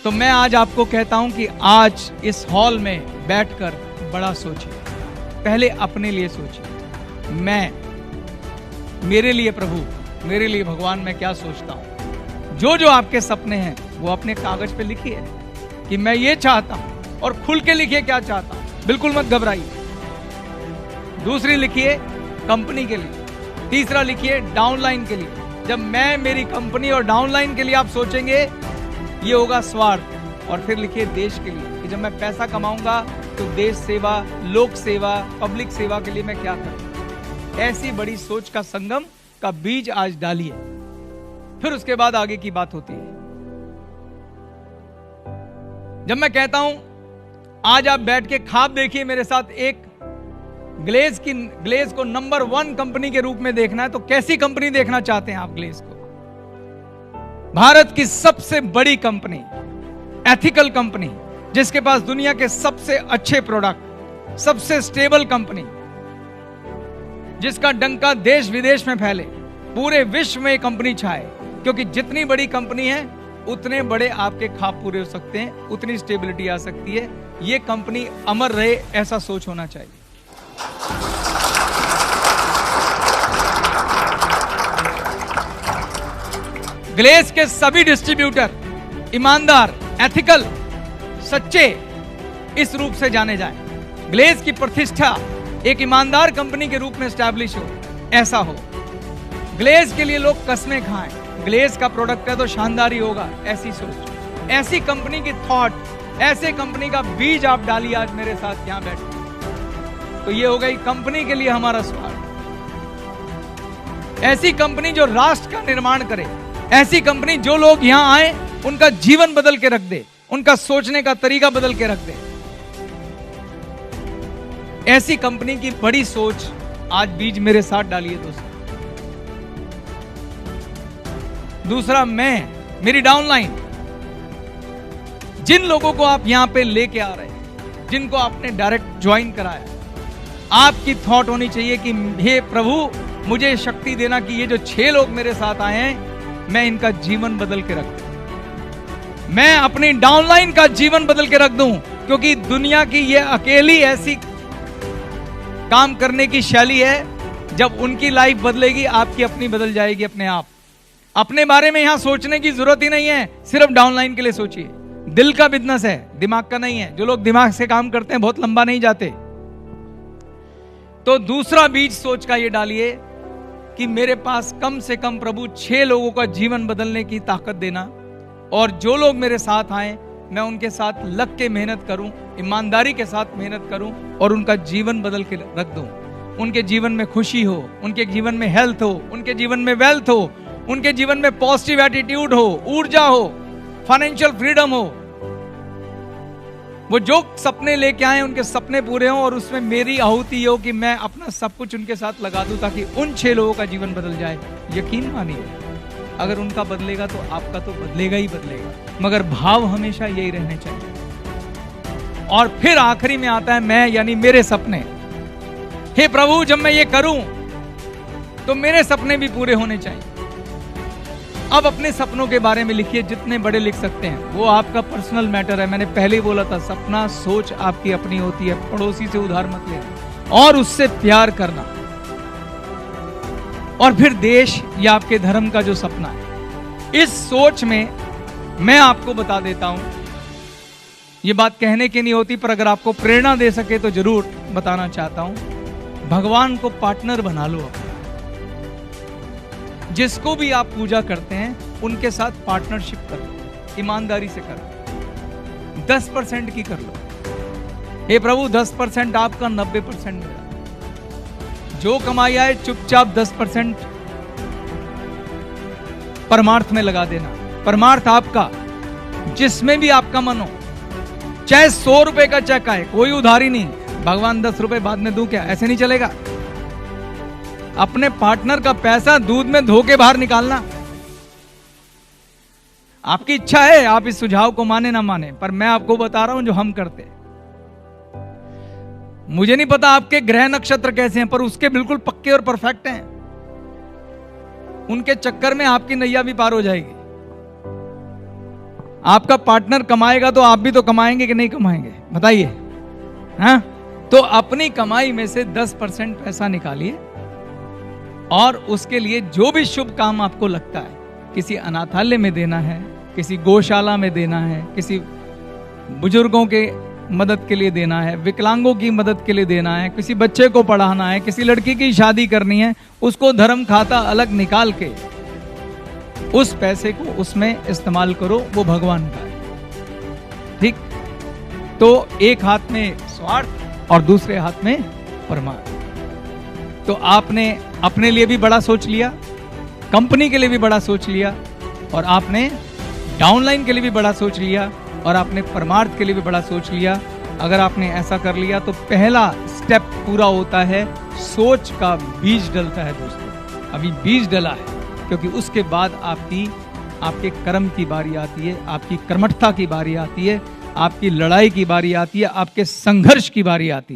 तो मैं आज आपको कहता हूं कि आज इस हॉल में बैठकर बड़ा सोचिए। पहले अपने लिए सोचिए, मेरे लिए प्रभु, मेरे लिए भगवान, मैं क्या सोचता हूं। जो जो आपके सपने हैं वो अपने कागज पे लिखिए कि मैं ये चाहता हूं, और खुल के लिखिए क्या चाहता हूं, बिल्कुल मत घबराइए। दूसरी लिखिए कंपनी के लिए, तीसरा लिखिए डाउनलाइन के लिए। जब मैं मेरी कंपनी और डाउनलाइन के लिए आप सोचेंगे, ये होगा स्वार्थ। और फिर लिखिए देश के लिए कि जब मैं पैसा कमाऊंगा तो देश सेवा, लोक सेवा, पब्लिक सेवा के लिए मैं क्या करूं। ऐसी बड़ी सोच का संगम का बीज आज डालिए, फिर उसके बाद आगे की बात होती है। जब मैं कहता हूं आज आप बैठ के ख्वाब देखिए मेरे साथ, एक ग्लेज को नंबर 1 कंपनी के रूप में देखना है, तो कैसी कंपनी देखना चाहते हैं आप ग्लेज को? भारत की सबसे बड़ी कंपनी, एथिकल कंपनी, जिसके पास दुनिया के सबसे अच्छे प्रोडक्ट, सबसे स्टेबल कंपनी, जिसका डंका देश विदेश में फैले, पूरे विश्व में कंपनी छाए। क्योंकि जितनी बड़ी कंपनी है उतने बड़े आपके ख्वाब पूरे हो सकते हैं, उतनी स्टेबिलिटी आ सकती है। ये कंपनी अमर रहे, ऐसा सोच होना चाहिए। ग्लेज के सभी डिस्ट्रीब्यूटर ईमानदार, एथिकल, सच्चे इस रूप से जाने जाएं। ग्लेज की प्रतिष्ठा एक ईमानदार कंपनी के रूप में स्टैब्लिश हो, ऐसा हो। ग्लेज के लिए लोग कसमें खाएं, ग्लेज का प्रोडक्ट है तो शानदार ही होगा, ऐसी सोच, ऐसी कंपनी की थॉट, ऐसे कंपनी का बीज आप डालिए आज मेरे साथ यहां बैठे। तो ये हो गई कंपनी के लिए हमारा स्वार्थ। ऐसी कंपनी जो राष्ट्र का निर्माण करे, ऐसी कंपनी जो लोग यहां आए उनका जीवन बदल के रख दे, उनका सोचने का तरीका बदल के रख दे। ऐसी कंपनी की बड़ी सोच आज बीज मेरे साथ डालिए दोस्तों। दूसरा, मेरी डाउनलाइन, जिन लोगों को आप यहां पे लेके आ रहे हैं, जिनको आपने डायरेक्ट ज्वाइन कराया, आपकी थॉट होनी चाहिए कि हे प्रभु मुझे शक्ति देना कि ये जो 6 लोग मेरे साथ आए हैं मैं इनका जीवन बदल के रख दूं, मैं अपनी डाउनलाइन का जीवन बदल के रख दूं। क्योंकि दुनिया की ये अकेली ऐसी काम करने की शैली है, जब उनकी लाइफ बदलेगी आपकी अपनी बदल जाएगी अपने आप। अपने बारे में यहां सोचने की जरूरत ही नहीं है, सिर्फ डाउनलाइन के लिए सोचिए। दिल का बिजनेस है, दिमाग का नहीं है। जो लोग दिमाग से काम करते हैं बहुत लंबा नहीं जाते। तो दूसरा बीज सोच का ये डालिए कि मेरे पास कम से कम प्रभु 6 लोगों का जीवन बदलने की ताकत देना, और जो लोग मेरे साथ आए मैं उनके साथ लग के मेहनत करूं, ईमानदारी के साथ मेहनत करूं और उनका जीवन बदल के रख दूं। उनके जीवन में खुशी हो, उनके जीवन में हेल्थ हो, उनके जीवन में वेल्थ हो, उनके जीवन में पॉजिटिव एटीट्यूड हो, ऊर्जा हो, फाइनेंशियल फ्रीडम हो। वो जो सपने लेके आए उनके सपने पूरे हों, और उसमें मेरी आहुति हो कि मैं अपना सब कुछ उनके साथ लगा दूं ताकि उन 6 लोगों का जीवन बदल जाए। यकीन मानिए, अगर उनका बदलेगा तो आपका तो बदलेगा ही बदलेगा, मगर भाव हमेशा यही रहने चाहिए। और फिर आखिरी में आता है मैं, यानी मेरे सपने। हे प्रभु जब मैं ये करूं तो मेरे सपने भी पूरे होने चाहिए। अब अपने सपनों के बारे में लिखिए, जितने बड़े लिख सकते हैं, वो आपका पर्सनल मैटर है। मैंने पहले ही बोला था, सपना सोच आपकी अपनी होती है, पड़ोसी से उधार मत लेना और उससे प्यार करना। और फिर देश या आपके धर्म का जो सपना है, इस सोच में मैं आपको बता देता हूं, ये बात कहने की नहीं होती पर अगर आपको प्रेरणा दे सके तो जरूर बताना चाहता हूं। भगवान को पार्टनर बना लो। जिसको भी आप पूजा करते हैं उनके साथ पार्टनरशिप करो, ईमानदारी से करो, 10% की कर लो। हे प्रभु 10% आपका, 90% मेरा। जो कमाई आए चुपचाप 10% परमार्थ में लगा देना। परमार्थ आपका, जिसमें भी आपका मन हो, चाहे 100 रुपए का चेक आए, कोई उधारी नहीं। भगवान 10 रुपए बाद में दूं क्या? ऐसे नहीं चलेगा। अपने पार्टनर का पैसा दूध में धो के बाहर निकालना। आपकी इच्छा है, आप इस सुझाव को माने ना माने, पर मैं आपको बता रहा हूं जो हम करते। मुझे नहीं पता आपके ग्रह नक्षत्र कैसे हैं, पर उसके बिल्कुल पक्के और परफेक्ट हैं। उनके चक्कर में आपकी नैया भी पार हो जाएगी। आपका पार्टनर कमाएगा तो आप भी तो कमाएंगे कि नहीं कमाएंगे, बताइए। हाँ, तो अपनी कमाई में से 10% पैसा निकालिए और उसके लिए जो भी शुभ काम आपको लगता है, किसी अनाथालय में देना है, किसी गौशाला में देना है, किसी बुजुर्गों के मदद के लिए देना है, विकलांगों की मदद के लिए देना है, किसी बच्चे को पढ़ाना है, किसी लड़की की शादी करनी है, उसको धर्म खाता अलग निकाल के उस पैसे को उसमें इस्तेमाल करो, वो भगवान का है। ठीक, तो एक हाथ में स्वार्थ और दूसरे हाथ में परमार्थ। तो आपने अपने लिए भी बड़ा सोच लिया, कंपनी के लिए भी बड़ा सोच लिया, और आपने डाउनलाइन के लिए भी बड़ा सोच लिया, और आपने परमार्थ के लिए भी बड़ा सोच लिया। अगर आपने ऐसा कर लिया तो पहला स्टेप पूरा होता है, सोच का बीज डलता है दोस्तों। अभी बीज डला है, क्योंकि उसके बाद आपके कर्म की बारी आती है, आपकी कर्मठता की बारी आती है, आपकी लड़ाई की बारी आती है, आपके संघर्ष की बारी आती है।